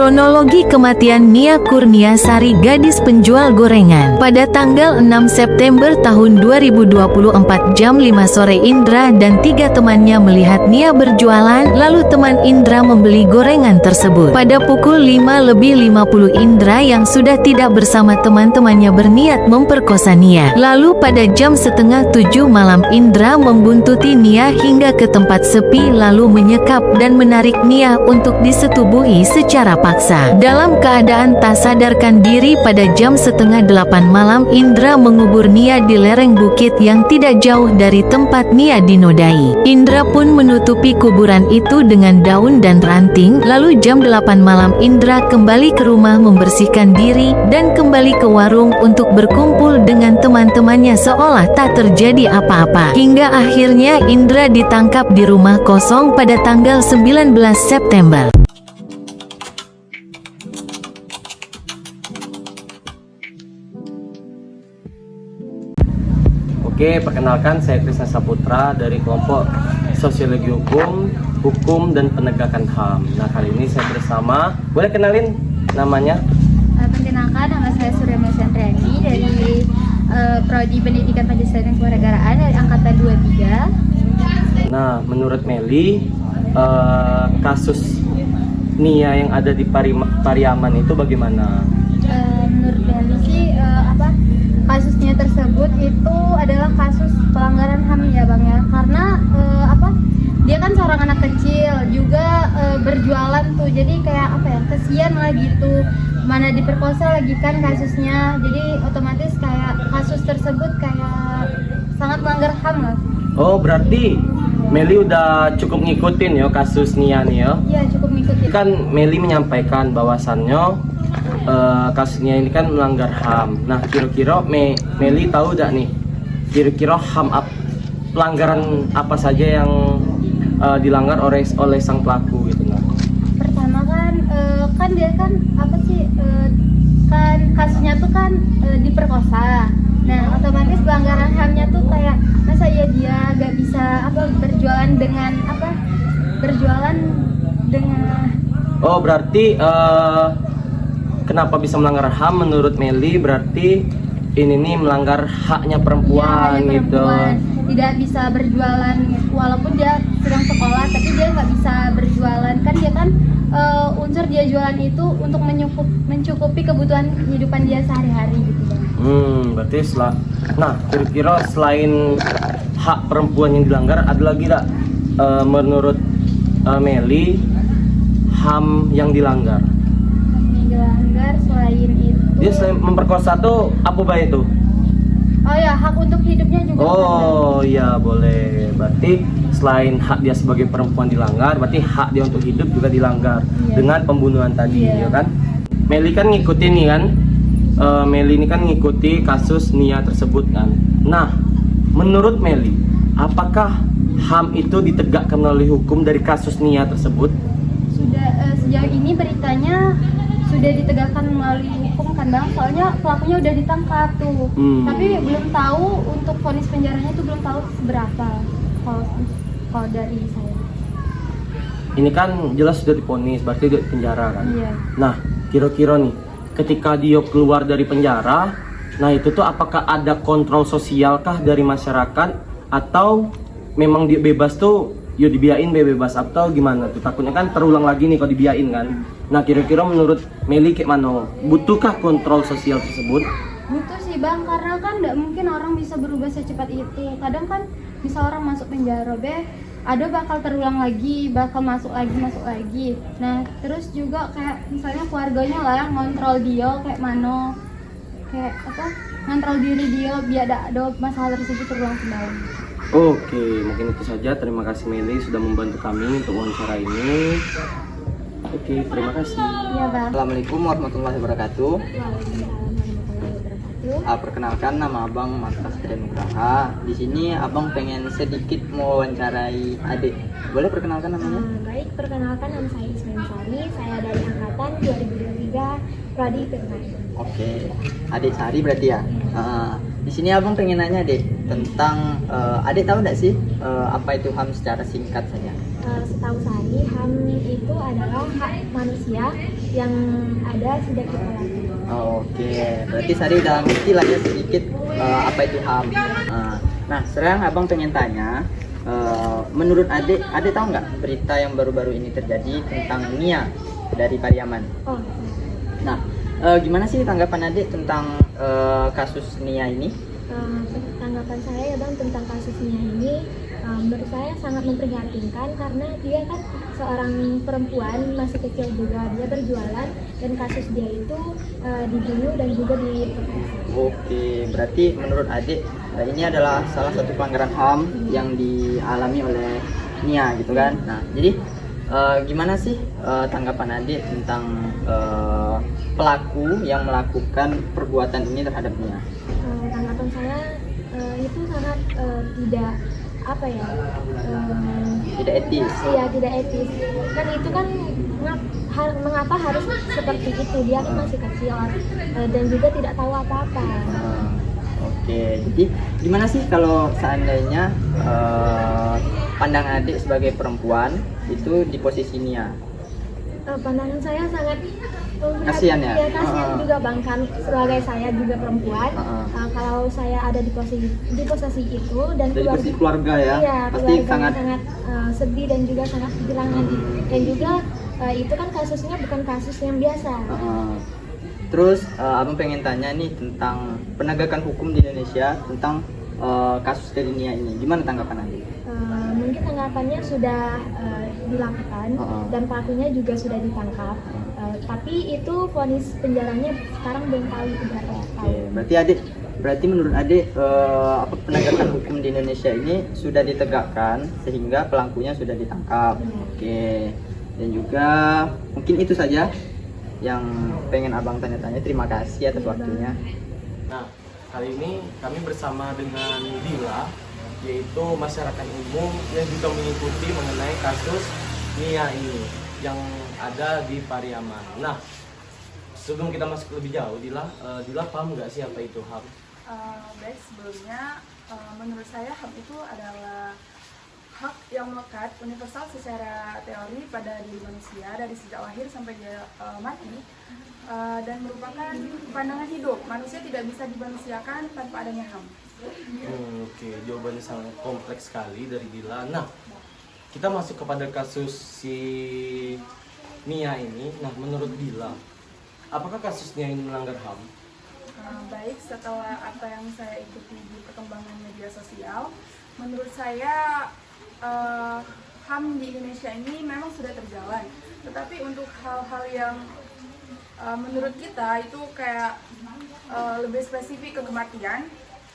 Kronologi kematian Nia Kurniasari, gadis penjual gorengan. Pada tanggal 6 September tahun 2024 jam 5 sore, Indra dan 3 temannya melihat Nia berjualan, lalu teman Indra membeli gorengan tersebut. Pada pukul 5:50 Indra yang sudah tidak bersama teman-temannya berniat memperkosa Nia. Lalu pada jam setengah 7 malam Indra membuntuti Nia hingga ke tempat sepi lalu menyekap dan menarik Nia untuk disetubuhi secara paksa. Dalam keadaan tak sadarkan diri, pada jam setengah 8 malam Indra mengubur Nia di lereng bukit yang tidak jauh dari tempat Nia dinodai. Indra pun menutupi kuburan itu dengan daun dan ranting. Lalu jam 8 malam Indra kembali ke rumah membersihkan diri dan kembali ke warung untuk berkumpul dengan teman-temannya seolah tak terjadi apa-apa. Hingga akhirnya Indra ditangkap di rumah kosong pada tanggal 19 September. Oke, perkenalkan saya Krisna Saputra dari kelompok Sosiologi Hukum dan Penegakan HAM. Nah, kali ini saya bersama, boleh kenalin namanya? Perkenalkan, nama saya Surya Mesandrani dari Prodi Pendidikan Pancasila dan Kewarganegaraan dari angkatan 23. Nah, menurut Meli, kasus Nia yang ada di Pariaman itu bagaimana? Menurut Meli sih, kasusnya tersebut itu adalah kasus pelanggaran HAM ya Bang ya, karena dia kan seorang anak kecil juga berjualan tuh, jadi kayak kesian lah gitu, mana diperkosa lagi kan kasusnya, jadi otomatis kayak kasus tersebut kayak sangat melanggar HAM lah. Oh, berarti Meli udah cukup ngikutin ya kasus Nia nih ya? Iya, cukup ngikutin. Kan Meli menyampaikan bahwasannya kasusnya ini kan melanggar HAM. Nah, kira-kira Meli tahu gak nih, kira-kira HAM pelanggaran apa saja yang dilanggar oleh sang pelaku gitu? Nah, pertama kan dia kan kan kasusnya tuh kan diperkosa. Nah, otomatis pelanggaran HAM-nya tuh kayak masa ya dia gak bisa berjualan dengan oh, berarti kenapa bisa melanggar HAM menurut Meli? Berarti ini nih melanggar haknya perempuan, gitu. Tidak bisa berjualan walaupun dia sedang sekolah, tapi dia nggak bisa berjualan. Kan dia kan unsur dia jualan itu untuk mencukupi kebutuhan kehidupan dia sehari-hari gitu Bang. Berarti nah, kira-kira selain hak perempuan yang dilanggar, ada lagi tak menurut Meli HAM yang dilanggar? Selain itu, dia selain memperkosa tuh apa baik itu? Oh ya, hak untuk hidupnya juga. Oh iya, boleh. Berarti selain hak dia sebagai perempuan dilanggar, berarti hak dia untuk hidup juga dilanggar, dengan pembunuhan tadi, ya kan? Meli kan ngikutin nih kan, Meli ini kan ngikuti kasus Nia tersebut kan. Nah, menurut Meli, apakah HAM itu ditegakkan oleh hukum dari kasus Nia tersebut? Sudah, sejauh ini beritanya sudah ditegakkan melalui hukum kan Bang, soalnya pelakunya udah ditangkap tuh. Tapi belum tahu untuk vonis penjaranya itu belum tahu seberapa kalau dari saya. Ini kan jelas sudah divonis, berarti dia di penjara kan? Iya. Nah, kira-kira nih, ketika dia keluar dari penjara, nah itu tuh apakah ada kontrol sosial kah dari masyarakat, atau memang dia bebas tuh, yuk dibiarin bebas, atau gimana tuh? Takutnya kan terulang lagi nih kalau dibiarin kan. Nah, kira-kira menurut Meli kayak mana? Butuhkah kontrol sosial tersebut? Butuh sih Bang, karena kan nggak mungkin orang bisa berubah secepat itu. Kadang kan bisa orang masuk penjara ada bakal terulang lagi, bakal masuk lagi. Nah, terus juga kayak misalnya keluarganya lah yang ngontrol dia kayak mana, ngontrol diri dia biar ada masalah tersebut terulang kembali. Oke, mungkin itu saja. Terima kasih Meli sudah membantu kami untuk wawancara ini. Oke, terima kasih. Iya Bang. Assalamualaikum warahmatullahi wabarakatuh. Perkenalkan, nama Abang Marta Satria Nugraha. Di sini Abang pengen sedikit mewawancarai adik. Boleh perkenalkan namanya? Baik, perkenalkan nama saya Ismail Sari. Saya dari angkatan 2023 Prodi PKN. Oke, adik Sari berarti ya. Di sini Abang pengen nanya deh tentang adik tahu nggak sih apa itu HAM secara singkat saja? setahu saya HAM itu adalah hak manusia yang ada sejak kita lahir. Oke, berarti Sari udah ngerti lah ya sedikit apa itu HAM. Nah, sekarang abang pengen tanya, menurut adik tahu nggak berita yang baru-baru ini terjadi tentang Nia dari Pariaman? Oh, Nah, gimana sih tanggapan adik tentang kasus Nia ini? tanggapan saya ya Bang tentang kasus Nia ini, menurut saya sangat memprihatinkan karena dia kan seorang perempuan masih kecil juga, dia berjualan dan kasus dia itu dibunuh dan juga diperkosa. Oke, berarti menurut adik ini adalah salah satu pelanggaran HAM yang dialami oleh Nia gitu kan? Nah, jadi gimana sih tanggapan adik tentang pelaku yang melakukan perbuatan ini terhadap Nia? Tanggapan saya itu sangat tidak apa ya, Tidak etis. iya tidak etis. Kan itu kan mengapa harus seperti itu, dia kan masih kecil dan juga tidak tahu apa-apa. Oke, jadi gimana sih kalau seandainya pandangan adik sebagai perempuan itu di posisi Nia? Pandangan saya sangat Kasihan ya? Kasihan juga Bang, kan sebagai saya juga perempuan. Kalau saya ada di posisi itu dan Dari posisi keluarga ya, iya, pasti keluarganya sangat sedih dan juga sangat kehilangan. Dan juga itu kan kasusnya bukan kasus yang biasa. Terus abang pengen tanya nih tentang penegakan hukum di Indonesia tentang kasus dari Nia ini, gimana tanggapan adik? Mungkin tanggapannya sudah dilakukan dan pelakunya juga sudah ditangkap. Tapi itu vonis penjaranya sekarang belum tahu itu berapa tahun. Berarti menurut adik penegakan hukum di Indonesia ini sudah ditegakkan sehingga pelakunya sudah ditangkap. Oke. Dan juga mungkin itu saja yang pengen abang tanya-tanya. Terima kasih atas waktunya. Nah, kali ini kami bersama dengan Dila, yaitu masyarakat umum yang juga mengikuti mengenai kasus Nia ini yang ada di Pariaman. Nah, sebelum kita masuk lebih jauh, Dila paham nggak sih apa itu HAM? Baik, sebelumnya menurut saya HAM itu adalah hak yang melekat universal secara teori pada diri manusia dari sejak lahir sampai dia mati, dan merupakan pandangan hidup. Manusia tidak bisa dimanusiakan tanpa adanya HAM. Oke, jawabannya sangat kompleks sekali dari Dila. Nah, kita masuk kepada kasus si Nia ini. Nah, menurut Dila, apakah kasus Nia ini melanggar HAM? Baik, setelah apa yang saya ikuti di perkembangan media sosial, menurut saya HAM di Indonesia ini memang sudah terjalan. Tetapi untuk hal-hal yang menurut kita itu kayak lebih spesifik ke kematian,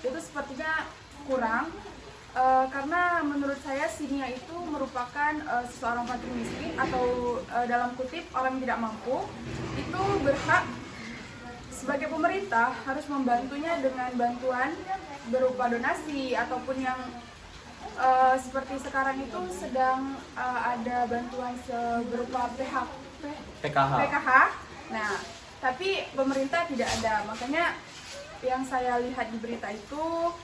itu sepertinya kurang. Karena menurut saya si Nia itu merupakan seseorang fakir miskin atau dalam kutip orang tidak mampu, itu berhak sebagai pemerintah harus membantunya dengan bantuan berupa donasi ataupun yang seperti sekarang itu sedang ada bantuan berupa PKH. Nah, tapi pemerintah tidak ada. Makanya yang saya lihat di berita itu,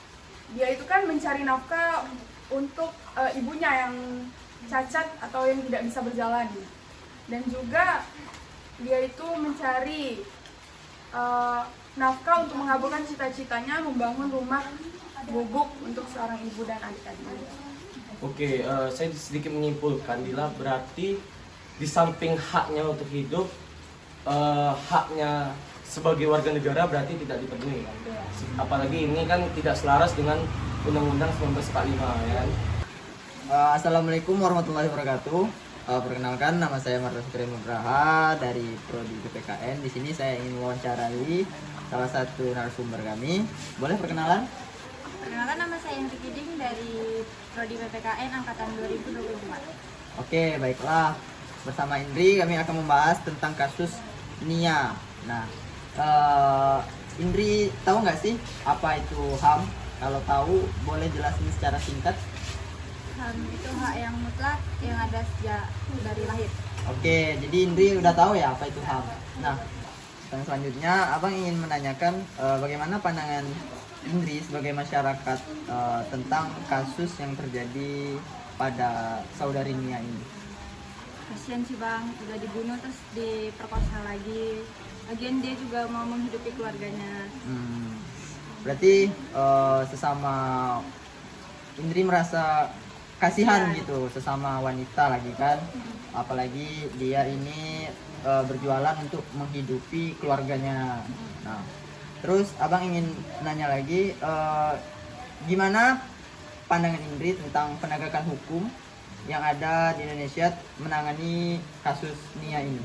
dia itu kan mencari nafkah untuk ibunya yang cacat atau yang tidak bisa berjalan, dan juga dia itu mencari nafkah untuk mengabulkan cita-citanya membangun rumah gubuk untuk seorang ibu dan adik-adiknya. Oke, saya sedikit menyimpulkan, Dila, berarti di samping haknya untuk hidup, haknya sebagai warga negara berarti tidak dipenuhi kan? Apalagi ini kan tidak selaras dengan Undang-Undang 1945 ya kan? Assalamualaikum warahmatullahi wabarakatuh. Perkenalkan, nama saya Marta Sutri Nugraha dari Prodi PPKN. Di sini saya ingin mewawancarai salah satu narasumber kami. Boleh perkenalan? Perkenalkan, nama saya Indri Kiding dari Prodi PPKN angkatan 2024. Oke, baiklah. Bersama Indri kami akan membahas tentang kasus Nia. Nah, Indri tahu nggak sih apa itu HAM? Kalau tahu, boleh jelasin secara singkat? HAM itu hak yang mutlak yang ada sejak dari lahir. Oke, jadi Indri udah tahu ya apa itu HAM. Nah, dan selanjutnya Abang ingin menanyakan bagaimana pandangan Indri sebagai masyarakat tentang kasus yang terjadi pada saudari Nia ini? Kasian sih bang, udah dibunuh terus diperkosa lagi. Lagian dia juga mau menghidupi keluarganya. Berarti sesama Indri merasa kasihan gitu sesama wanita lagi kan, apalagi dia ini berjualan untuk menghidupi keluarganya. Nah, terus abang ingin nanya lagi, gimana pandangan Indri tentang penegakan hukum yang ada di Indonesia menangani kasus Nia ini?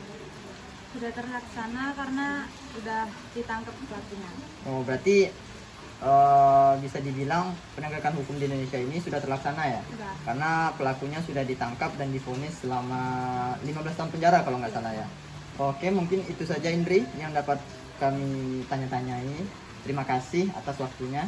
Sudah terlaksana karena udah ditangkap pelakunya. Oh, berarti bisa dibilang penegakan hukum di Indonesia ini sudah terlaksana ya? Sudah. Karena pelakunya sudah ditangkap dan divonis selama 15 tahun penjara kalau nggak salah ya. Oke, mungkin itu saja Indri yang dapat kami tanya-tanyai. Terima kasih atas waktunya.